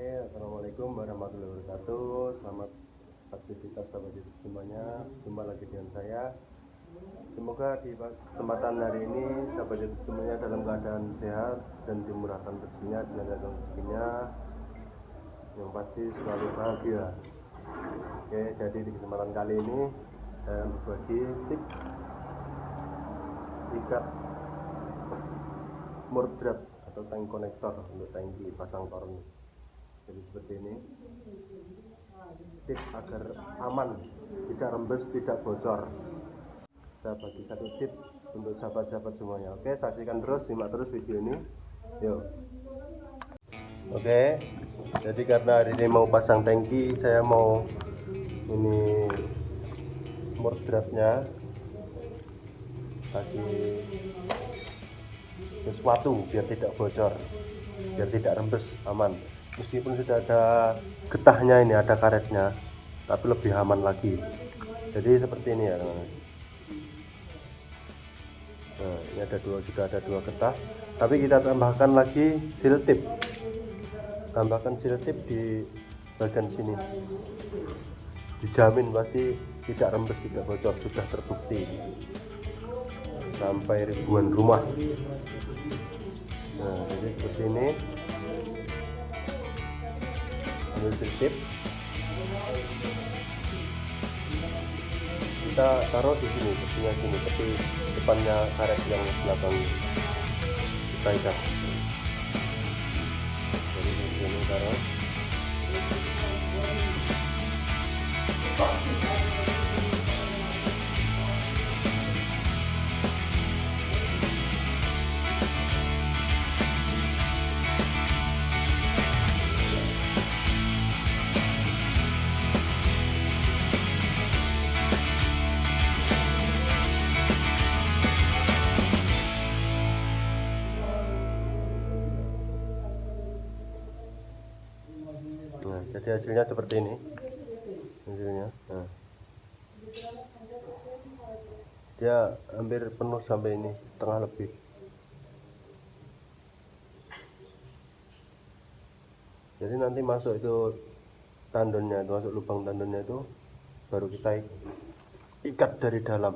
Assalamualaikum warahmatullahi wabarakatuh. Selamat aktivitas sahabat YouTube semuanya. Jumpa lagi dengan saya. Semoga di kesempatan hari ini sahabat YouTube semuanya dalam keadaan sehat dan dimurahkan rezekinya, dilancarkan rezekinya, yang pasti selalu bahagia. Oke, jadi di kesempatan kali ini saya berbagi tips ikat mordrat atau tank konektor untuk tangki pasang torni. Jadi seperti ini, tips agar aman, tidak rembes, tidak bocor. Saya bagi satu tips untuk sahabat-sahabat semuanya. Oke, saksikan terus, simak terus video ini. Yuk. Oke, jadi karena hari ini mau pasang tangki, saya mau ini mordratnya kasih sesuatu biar tidak bocor, biar tidak rembes, aman. Meskipun sudah ada getahnya, ini ada karetnya, tapi lebih aman lagi. Jadi seperti ini ya teman-teman. Nah, ini sudah ada dua getah, tapi kita tambahkan lagi seal tip. Tambahkan seal tip di bagian sini, dijamin pasti tidak rembes, tidak bocor, sudah terbukti sampai ribuan rumah. Nah, jadi seperti ini, ambil seal tip, kita taruh di sini, tepinya sini, tepi depannya karet yang belakang kita ikat. Jadi di sini taruh. Nah, jadi hasilnya seperti ini. Hasilnya, nah, dia hampir penuh sampai ini, setengah lebih. Jadi nanti masuk itu tandonnya, masuk lubang tandonnya itu, baru kita ikat dari dalam.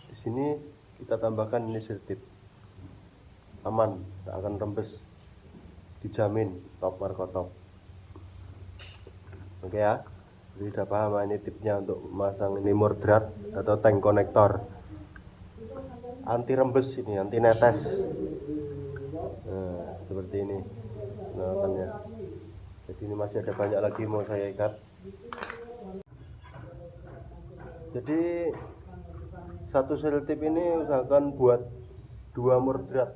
Di sini kita tambahkan ini seal tip, aman, tak akan rembes, dijamin top markotop. Oke ya, jadi udah paham ini tipsnya untuk memasang ini mordrat atau tank konektor anti rembes, ini anti netes. Nah, seperti ini penampakannya. Jadi ini masih ada banyak lagi mau saya ikat. Jadi satu seal tip ini usahakan buat 2 mordrat.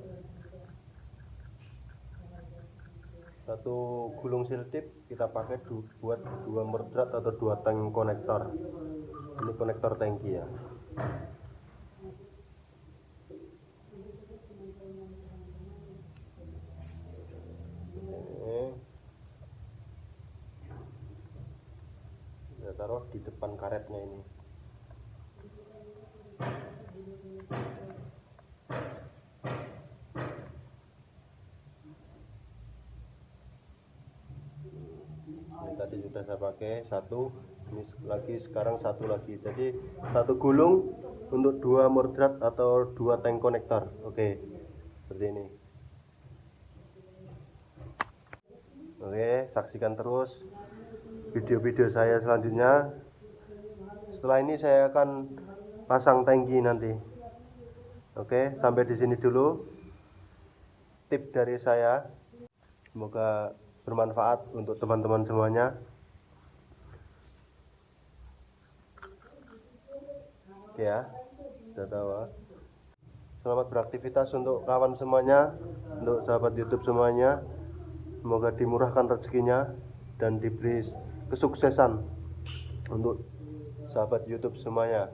Satu gulung seal tip kita pakai buat 2 mordrat atau 2 tank konektor. Ini konektor tangki ya. Ini kita taruh di depan karetnya ini. Ini tadi sudah saya pakai satu, ini lagi, sekarang satu lagi. Jadi satu gulung untuk 2 mordrat atau 2 tank konektor. Oke, seperti ini. Oke, saksikan terus video-video saya selanjutnya. Setelah ini saya akan pasang tangki nanti. Oke, sampai di sini dulu tip dari saya. Semoga bermanfaat untuk teman-teman semuanya. Oke ya, sudah tahu. Selamat beraktivitas untuk kawan semuanya, untuk sahabat YouTube semuanya. Semoga dimurahkan rezekinya dan diberi kesuksesan untuk sahabat YouTube semuanya.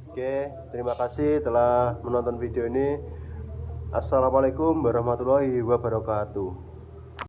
Oke, terima kasih telah menonton video ini. Assalamualaikum warahmatullahi wabarakatuh.